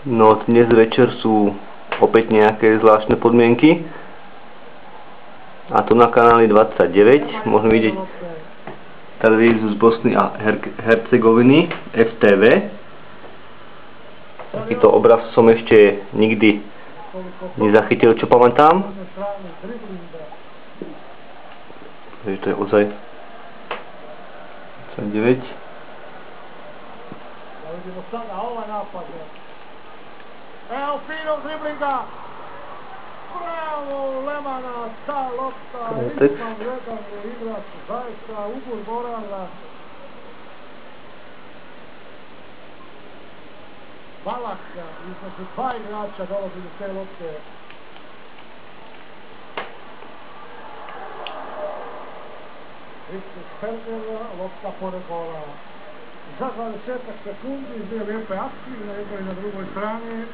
No dnes večer sú opäť nejaké zvláštne podmienky. A to na kanáli 29 môžeme vidieť televíziu z Bosny a Hercegoviny FTV. Takýto obraz som ešte nikdy nezachytil, čo pamätám. Takže to je ozaj 29. Evo fino driblinga. Bravo, Lemana, ta lopta, nisam vredan igrač, zaista ubor morala. Balaka, između dva igrača dolazi do te lopte. Isto Sperger, lopta pored gola. Za 20 sekundi, dvije lijepe akcije na jednoj i na drugoj strani.